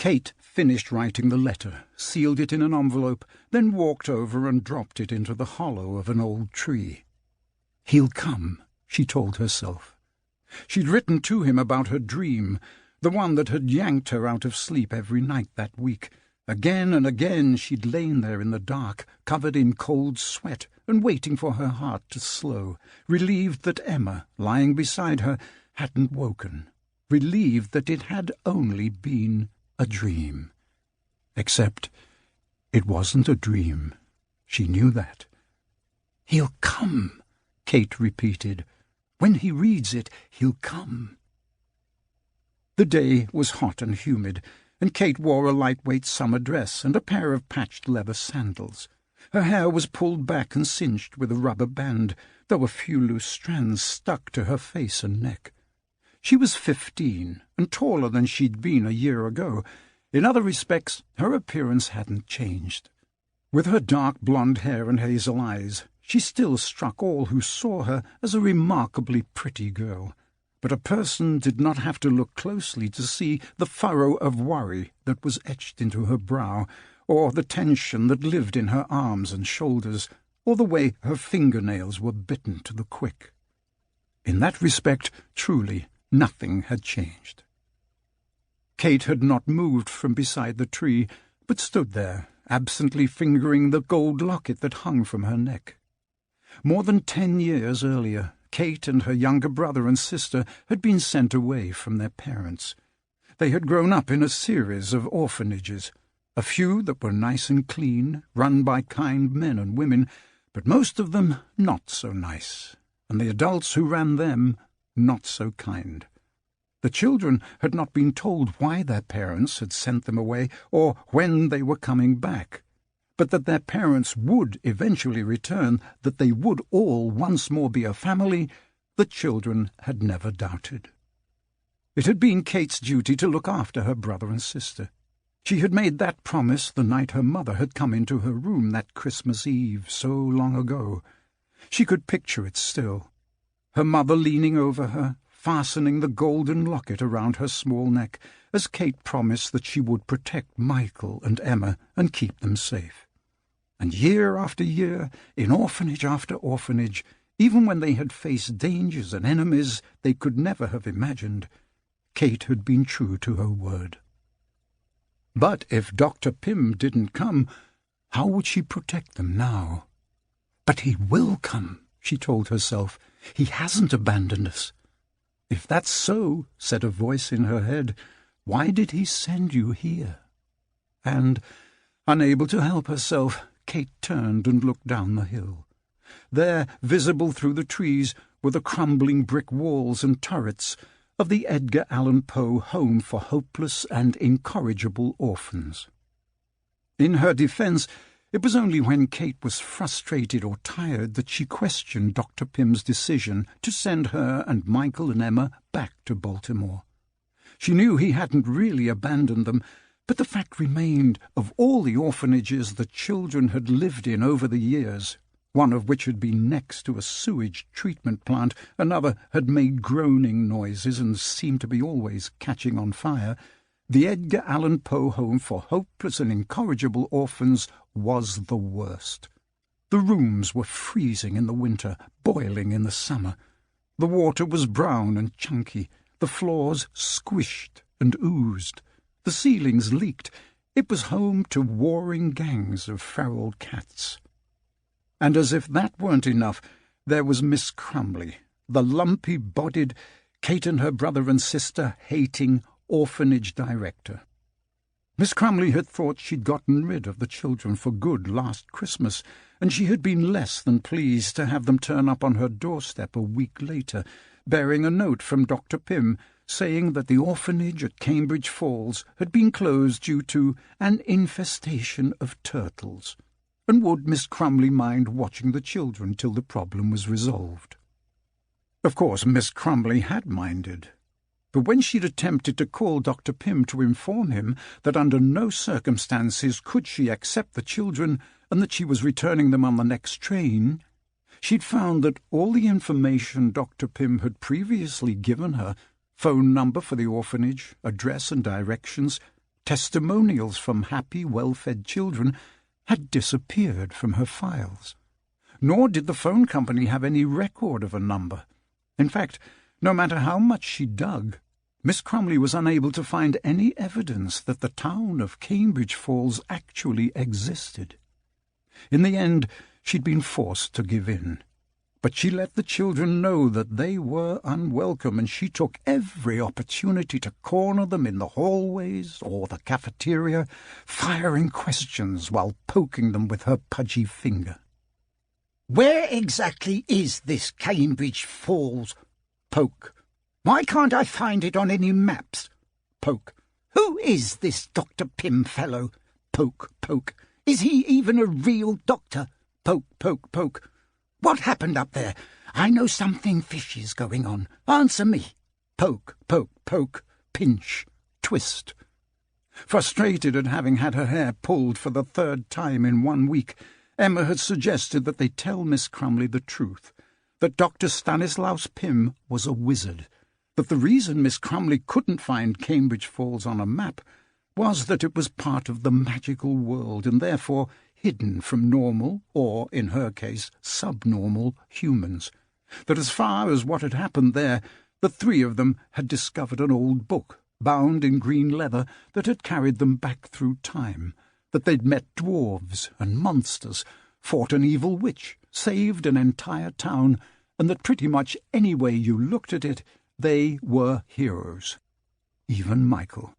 Kate finished writing the letter, sealed it in an envelope, then walked over and dropped it into the hollow of an old tree. "He'll come," she told herself. She'd written to him about her dream, the one that had yanked her out of sleep every night that week. Again and again she'd lain there in the dark, covered in cold sweat, and waiting for her heart to slow, relieved that Emma, lying beside her, hadn't woken, relieved that it had only been a dream. Except it wasn't a dream. She knew that. "He'll come," Kate repeated. "When he reads it, he'll come." The day was hot and humid, and Kate wore a lightweight summer dress and a pair of patched leather sandals. Her hair was pulled back and cinched with a rubber band, though a few loose strands stuck to her face and neck. She was 15, and taller than she'd been a year ago. In other respects, her appearance hadn't changed. With her dark blonde hair and hazel eyes, she still struck all who saw her as a remarkably pretty girl. But a person did not have to look closely to see the furrow of worry that was etched into her brow, or the tension that lived in her arms and shoulders, or the way her fingernails were bitten to the quick. In that respect, truly, nothing had changed. Kate had not moved from beside the tree, but stood there, absently fingering the gold locket that hung from her neck. More than 10 years earlier, Kate and her younger brother and sister had been sent away from their parents. They had grown up in a series of orphanages, a few that were nice and clean, run by kind men and women, but most of them not so nice, and the adults who ran them not so kind. The children had not been told why their parents had sent them away or when they were coming back, but that their parents would eventually return, that they would all once more be a family, the children had never doubted. It had been Kate's duty to look after her brother and sister. She had made that promise the night her mother had come into her room that Christmas Eve so long ago. She could picture it still. Her mother leaning over her, fastening the golden locket around her small neck, as Kate promised that she would protect Michael and Emma and keep them safe. And year after year, in orphanage after orphanage, even when they had faced dangers and enemies they could never have imagined, Kate had been true to her word. But if Dr. Pym didn't come, how would she protect them now? "But he will come," she told herself. "He hasn't abandoned us." "If that's so," said a voice in her head, "why did he send you here?" And, unable to help herself, Kate turned and looked down the hill. There, visible through the trees, were the crumbling brick walls and turrets of the Edgar Allan Poe Home for Hopeless and Incorrigible Orphans. In her defence, it was only when Kate was frustrated or tired that she questioned Dr. Pym's decision to send her and Michael and Emma back to Baltimore. She knew he hadn't really abandoned them, but the fact remained, of all the orphanages the children had lived in over the years, one of which had been next to a sewage treatment plant, another had made groaning noises and seemed to be always catching on fire, the Edgar Allan Poe Home for Hopeless and Incorrigible Orphans was the worst. The rooms were freezing in the winter, boiling in the summer. The water was brown and chunky, the floors squished and oozed, the ceilings leaked. It was home to warring gangs of feral cats. And as if that weren't enough, there was Miss Crumley, the lumpy-bodied, Kate and her brother and sister hating orphanage director. Miss Crumley had thought she'd gotten rid of the children for good last Christmas, and she had been less than pleased to have them turn up on her doorstep a week later, bearing a note from Dr. Pym saying that the orphanage at Cambridge Falls had been closed due to an infestation of turtles. And would Miss Crumley mind watching the children till the problem was resolved? Of course, Miss Crumley had minded. But when she'd attempted to call Dr. Pym to inform him that under no circumstances could she accept the children and that she was returning them on the next train, she'd found that all the information Dr. Pym had previously given her, phone number for the orphanage, address and directions, testimonials from happy, well-fed children had disappeared from her files. Nor did the phone company have any record of a number. In fact, no matter how much she dug, Miss Crumley was unable to find any evidence that the town of Cambridge Falls actually existed. In the end, she'd been forced to give in. But she let the children know that they were unwelcome, and she took every opportunity to corner them in the hallways or the cafeteria, firing questions while poking them with her pudgy finger. "Where exactly is this Cambridge Falls?" Poke. "Why can't I find it on any maps?" Poke. "Who is this Dr. Pym fellow?" Poke, poke. "Is he even a real doctor?" Poke, poke, poke. "What happened up there? I know something fishy's going on. Answer me." Poke, poke, poke. Pinch, twist. Frustrated at having had her hair pulled for the third time in 1 week, Emma had suggested that they tell Miss Crumley the truth, that Dr. Stanislaus Pym was a wizard, that the reason Miss Crumley couldn't find Cambridge Falls on a map was that it was part of the magical world and therefore hidden from normal, or, in her case, subnormal humans, that as far as what had happened there, the three of them had discovered an old book, bound in green leather, that had carried them back through time, that they'd met dwarves and monsters, fought an evil witch, saved an entire town, and that pretty much any way you looked at it, they were heroes. Even Michael.